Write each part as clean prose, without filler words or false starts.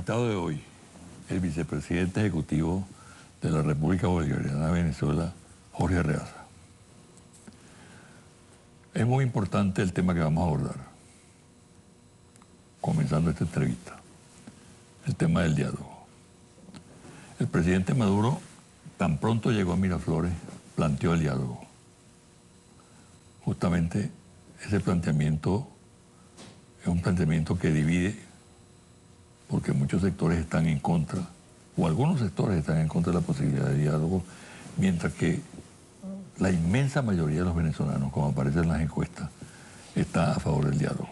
invitado de hoy, el vicepresidente ejecutivo de la República Bolivariana de Venezuela, Jorge Arreaza. Es muy importante el tema que vamos a abordar, comenzando esta entrevista, el tema del diálogo. El presidente Maduro, tan pronto llegó a Miraflores, planteó el diálogo. Justamente ese planteamiento es un planteamiento que divide, porque muchos sectores están en contra, o algunos sectores están en contra de la posibilidad de diálogo, mientras que la inmensa mayoría de los venezolanos, como aparece en las encuestas, está a favor del diálogo.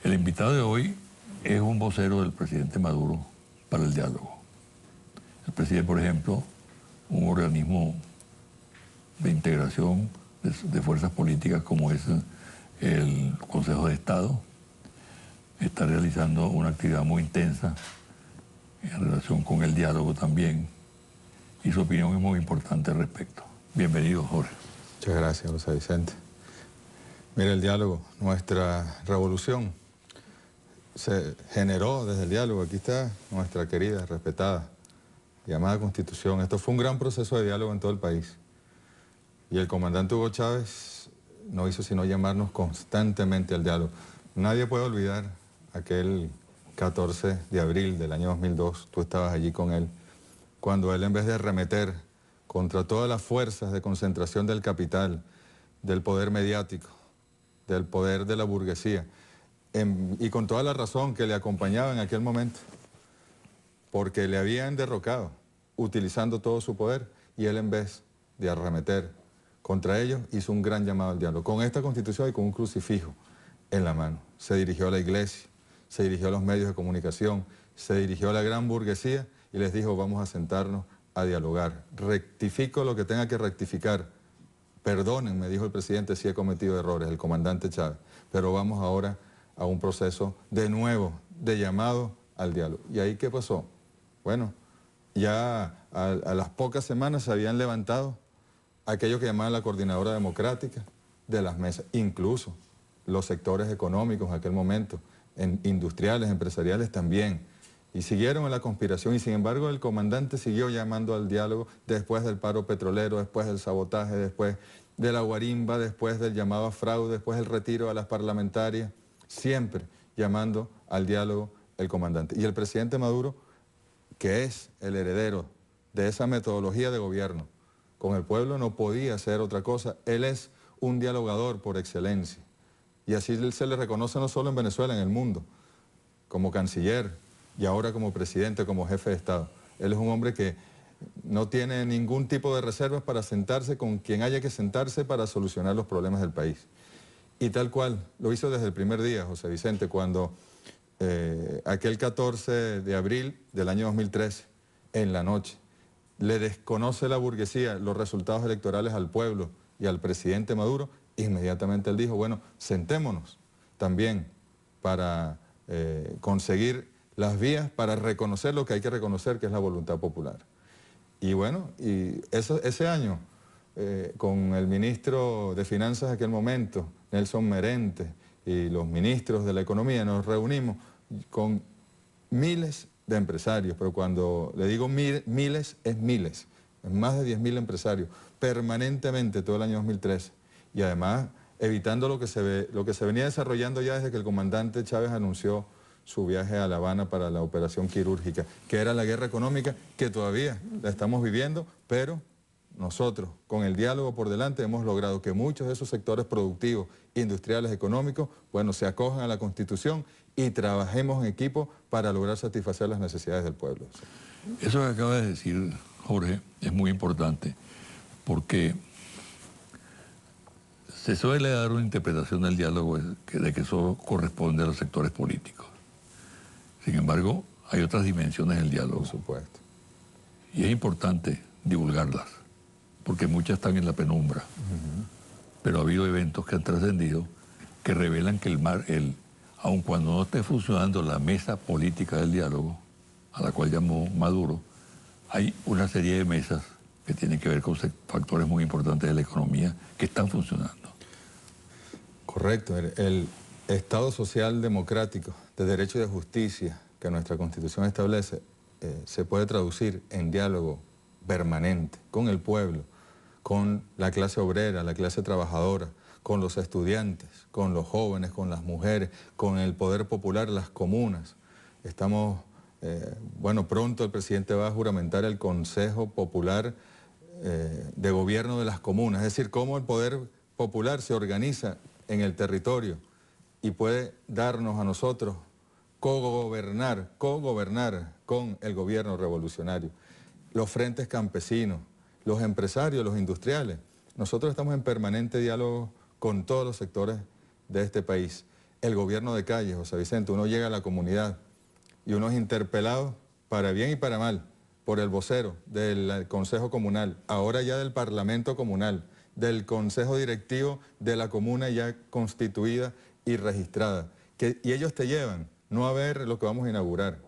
El invitado de hoy es un vocero del presidente Maduro para el diálogo. Él preside, por ejemplo, un organismo de integración de fuerzas políticas como es el Consejo de Estado. Está realizando una actividad muy intensa en relación con el diálogo también, y su opinión es muy importante al respecto. Bienvenido, Jorge. Muchas gracias, José Vicente. Mira, el diálogo, nuestra revolución se generó desde el diálogo. Aquí está nuestra querida, respetada, llamada Constitución. Esto fue un gran proceso de diálogo en todo el país. Y el comandante Hugo Chávez no hizo sino llamarnos constantemente al diálogo. Nadie puede olvidar aquel 14 de abril del año 2002, tú estabas allí con él, cuando él, en vez de arremeter contra todas las fuerzas de concentración del capital, del poder mediático, del poder de la burguesía, y con toda la razón que le acompañaba en aquel momento, porque le habían derrocado, utilizando todo su poder, y él, en vez de arremeter contra ellos, hizo un gran llamado al diálogo, con esta Constitución y con un crucifijo en la mano. Se dirigió a la iglesia, se dirigió a los medios de comunicación, se dirigió a la gran burguesía y les dijo: vamos a sentarnos a dialogar. Rectifico lo que tenga que rectificar. Perdonen, me dijo el presidente, si he cometido errores, el comandante Chávez, pero vamos ahora a un proceso de nuevo, de llamado al diálogo. ¿Y ahí qué pasó? Bueno, ya a las pocas semanas se habían levantado aquellos que llamaban la Coordinadora Democrática de las mesas, incluso los sectores económicos en aquel momento, industriales, empresariales también, y siguieron en la conspiración. Y sin embargo el comandante siguió llamando al diálogo después del paro petrolero, después del sabotaje, después de la guarimba, después del llamado a fraude, después del retiro a las parlamentarias, siempre llamando al diálogo el comandante. Y el presidente Maduro, que es el heredero de esa metodología de gobierno con el pueblo, no podía hacer otra cosa. Él es un dialogador por excelencia. Y así se le reconoce no solo en Venezuela, en el mundo, como canciller y ahora como presidente, como jefe de Estado. Él es un hombre que no tiene ningún tipo de reservas para sentarse con quien haya que sentarse para solucionar los problemas del país. Y tal cual, lo hizo desde el primer día, José Vicente, cuando aquel 14 de abril del año 2013, en la noche, le desconoce la burguesía los resultados electorales al pueblo y al presidente Maduro. Inmediatamente él dijo: bueno, sentémonos también para conseguir las vías para reconocer lo que hay que reconocer, que es la voluntad popular. Y bueno, y ese año, con el ministro de Finanzas de aquel momento, Nelson Merente, y los ministros de la Economía, nos reunimos con miles de empresarios, pero cuando le digo miles, es miles, más de 10.000 empresarios, permanentemente todo el año 2013. Y además evitando lo que se venía desarrollando ya desde que el comandante Chávez anunció su viaje a La Habana para la operación quirúrgica, que era la guerra económica que todavía la estamos viviendo, pero nosotros, con el diálogo por delante, hemos logrado que muchos de esos sectores productivos, industriales, económicos, bueno, se acojan a la Constitución y trabajemos en equipo para lograr satisfacer las necesidades del pueblo. Eso que acaba de decir Jorge es muy importante, porque se suele dar una interpretación del diálogo de que eso corresponde a los sectores políticos. Sin embargo, hay otras dimensiones del diálogo. Por supuesto. Y es importante divulgarlas, porque muchas están en la penumbra. Pero ha habido eventos que han trascendido que revelan que aun cuando no esté funcionando la mesa política del diálogo, a la cual llamó Maduro, hay una serie de mesas que tienen que ver con factores muy importantes de la economía que están funcionando. Correcto. Estado social democrático, de derecho y de justicia que nuestra Constitución establece, se puede traducir en diálogo permanente con el pueblo, con la clase obrera, la clase trabajadora, con los estudiantes, con los jóvenes, con las mujeres, con el poder popular, las comunas. Estamos, bueno, pronto el presidente va a juramentar el Consejo Popular de Gobierno de las Comunas, es decir, cómo el poder popular se organiza en el territorio y puede darnos a nosotros cogobernar con el gobierno revolucionario. Los frentes campesinos, los empresarios, los industriales. Nosotros estamos en permanente diálogo con todos los sectores de este país. El gobierno de calle, José Vicente, uno llega a la comunidad y uno es interpelado para bien y para mal por el vocero del Consejo Comunal, ahora ya del Parlamento Comunal, del Consejo Directivo de la comuna ya constituida y registrada. Y ellos te llevan no a ver lo que vamos a inaugurar,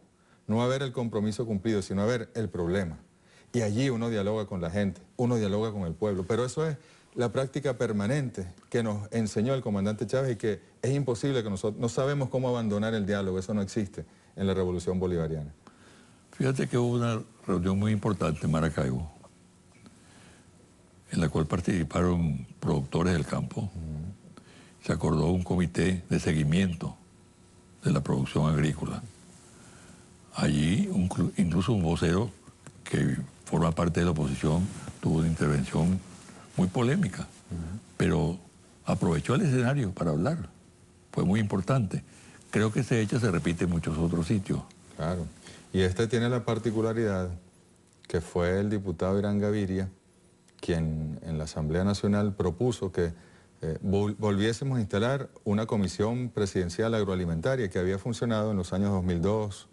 no a ver el compromiso cumplido, sino a ver el problema. Y allí uno dialoga con la gente, uno dialoga con el pueblo. Pero eso es la práctica permanente que nos enseñó el comandante Chávez y que es imposible que nosotros, no sabemos cómo abandonar el diálogo, eso no existe en la Revolución Bolivariana. Fíjate que hubo una reunión muy importante en Maracaibo, en la cual participaron productores del campo. Se acordó un comité de seguimiento de la producción agrícola. Allí incluso un vocero que forma parte de la oposición tuvo una intervención muy polémica, pero aprovechó el escenario para hablar. Fue muy importante. Creo que ese hecho se repite en muchos otros sitios. Claro. Y este tiene la particularidad que fue el diputado Irán Gaviria quien en la Asamblea Nacional propuso que volviésemos a instalar una comisión presidencial agroalimentaria que había funcionado en los años 2002,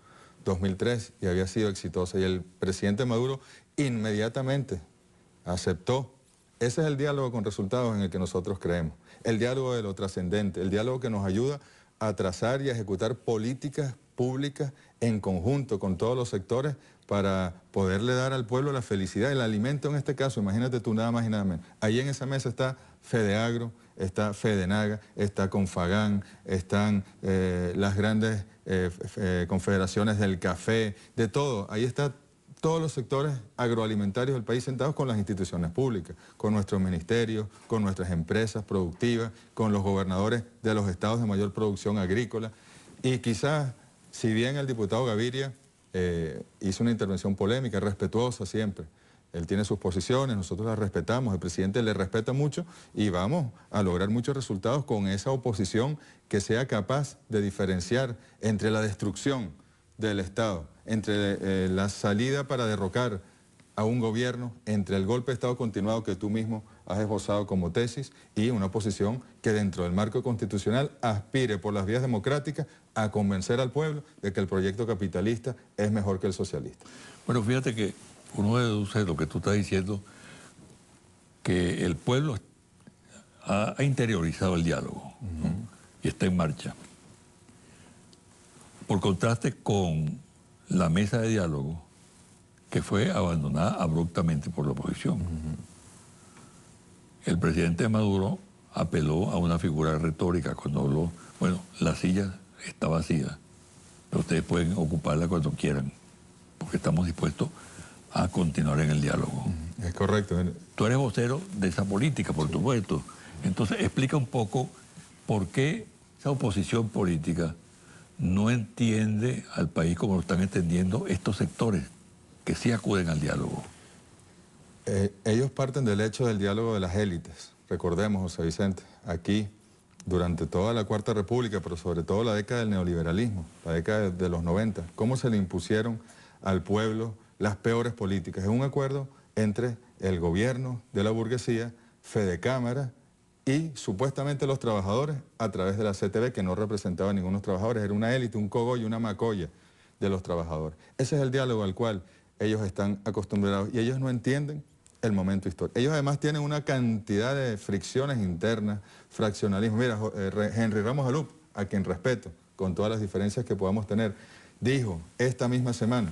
2003 y había sido exitosa. Y el presidente Maduro inmediatamente aceptó. Ese es el diálogo con resultados en el que nosotros creemos. El diálogo de lo trascendente, el diálogo que nos ayuda a trazar y a ejecutar políticas públicas en conjunto con todos los sectores para poderle dar al pueblo la felicidad, el alimento en este caso, imagínate tú nada más y nada menos. Ahí en esa mesa está Fedeagro, está Fedenaga, está Confagán, están las grandes confederaciones del café, de todo. Ahí está todos los sectores agroalimentarios del país sentados con las instituciones públicas, con nuestros ministerios, con nuestras empresas productivas, con los gobernadores de los estados de mayor producción agrícola. Y quizás, si bien el diputado Gaviria hizo una intervención polémica, respetuosa siempre, él tiene sus posiciones, nosotros las respetamos, el presidente le respeta mucho y vamos a lograr muchos resultados con esa oposición que sea capaz de diferenciar entre la destrucción del Estado, entre la salida para derrocar a un gobierno, entre el golpe de Estado continuado que tú mismo has esbozado como tesis y una oposición que dentro del marco constitucional aspire por las vías democráticas a convencer al pueblo de que el proyecto capitalista es mejor que el socialista. Bueno, fíjate que uno deduce de lo que tú estás diciendo, que el pueblo ha interiorizado el diálogo, ¿no? Y está en marcha. Por contraste con la mesa de diálogo, que fue abandonada abruptamente por la oposición. El presidente Maduro apeló a una figura retórica cuando habló, bueno, la silla está vacía, pero ustedes pueden ocuparla cuando quieran, porque estamos dispuestos a continuar en el diálogo. Es correcto. Tú eres vocero de esa política, por supuesto. Entonces, explica un poco por qué esa oposición política no entiende al país como lo están entendiendo estos sectores que sí acuden al diálogo. Ellos parten del hecho del diálogo de las élites. Recordemos, José Vicente, aquí, durante toda la Cuarta República, pero sobre todo la década del neoliberalismo, la década de los 90, cómo se le impusieron al pueblo las peores políticas. Es un acuerdo entre el gobierno de la burguesía, Fedecámara y supuestamente los trabajadores a través de la CTV, que no representaba a ninguno de los trabajadores, era una élite, un cogollo, una macolla de los trabajadores. Ese es el diálogo al cual ellos están acostumbrados y ellos no entienden el momento histórico. Ellos además tienen una cantidad de fricciones internas, fraccionalismo. Mira, Henry Ramos Alup, a quien respeto, con todas las diferencias que podamos tener, dijo esta misma semana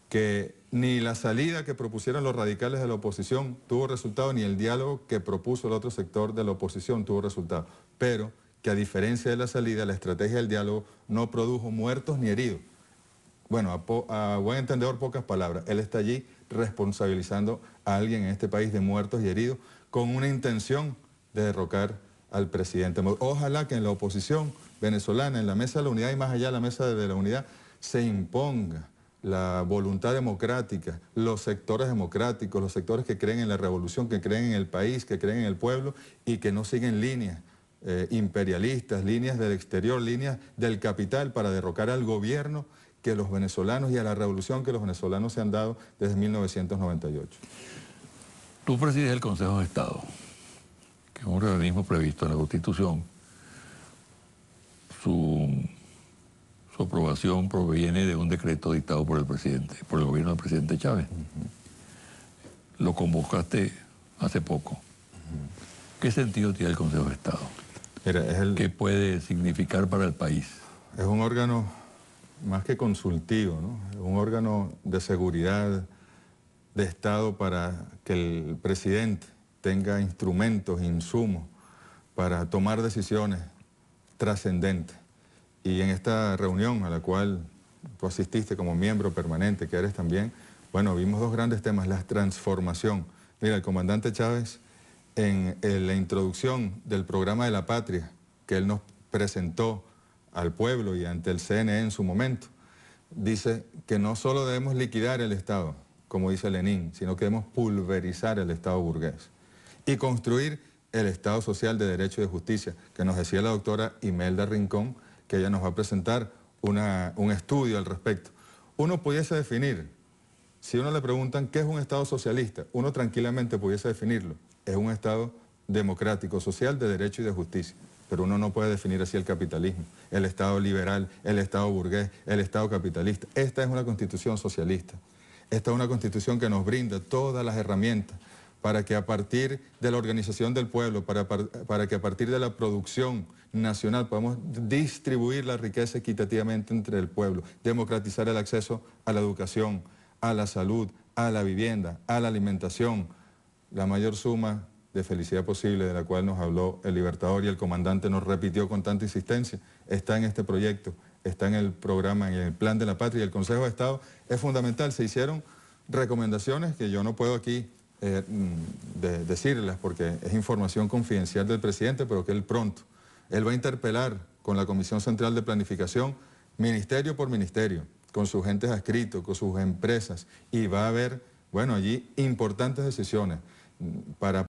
que ni la salida que propusieron los radicales de la oposición tuvo resultado, ni el diálogo que propuso el otro sector de la oposición tuvo resultado, pero que a diferencia de la salida, la estrategia del diálogo no produjo muertos ni heridos. Bueno, a buen entendedor, pocas palabras. Él está allí responsabilizando a alguien en este país de muertos y heridos con una intención de derrocar al presidente. Ojalá que en la oposición venezolana, en la mesa de la unidad y más allá de la mesa de la unidad, se imponga la voluntad democrática, los sectores democráticos, los sectores que creen en la revolución, que creen en el país, que creen en el pueblo y que no siguen líneas imperialistas, líneas del exterior, líneas del capital para derrocar al gobierno que los venezolanos y a la revolución que los venezolanos se han dado desde 1998. Tú presides el Consejo de Estado, que es un organismo previsto en la Constitución. Su aprobación proviene de un decreto dictado por el presidente, por el gobierno del presidente Chávez. Lo convocaste hace poco. ¿Qué sentido tiene el Consejo de Estado? Mira, ¿Qué puede significar para el país? Es un órgano más que consultivo, ¿no? Es un órgano de seguridad de Estado para que el presidente tenga instrumentos, insumos para tomar decisiones trascendentes. Y en esta reunión a la cual tú asististe como miembro permanente, que eres también, bueno, vimos dos grandes temas, la transformación. Mira, el comandante Chávez, en la introducción del programa de la patria que él nos presentó al pueblo y ante el CNE en su momento, dice que no solo debemos liquidar el Estado, como dice Lenin, sino que debemos pulverizar el Estado burgués y construir el Estado social de derecho y de justicia, que nos decía la doctora Imelda Rincón, que ella nos va a presentar un estudio al respecto. Uno pudiese definir, si uno le preguntan qué es un Estado socialista, uno tranquilamente pudiese definirlo. Es un Estado democrático, social, de derecho y de justicia. Pero uno no puede definir así el capitalismo, el Estado liberal, el Estado burgués, el Estado capitalista. Esta es una constitución socialista. Esta es una constitución que nos brinda todas las herramientas para que a partir de la organización del pueblo, para que a partir de la producción nacional podamos distribuir la riqueza equitativamente entre el pueblo, democratizar el acceso a la educación, a la salud, a la vivienda, a la alimentación, la mayor suma de felicidad posible de la cual nos habló el Libertador y el comandante nos repitió con tanta insistencia, está en este proyecto, está en el programa, en el plan de la patria y el Consejo de Estado es fundamental. Se hicieron recomendaciones que yo no puedo aquí decirlas porque es información confidencial del presidente, pero que él pronto, él va a interpelar con la Comisión Central de Planificación, ministerio por ministerio, con sus entes adscritos, con sus empresas, y va a haber, bueno, allí importantes decisiones para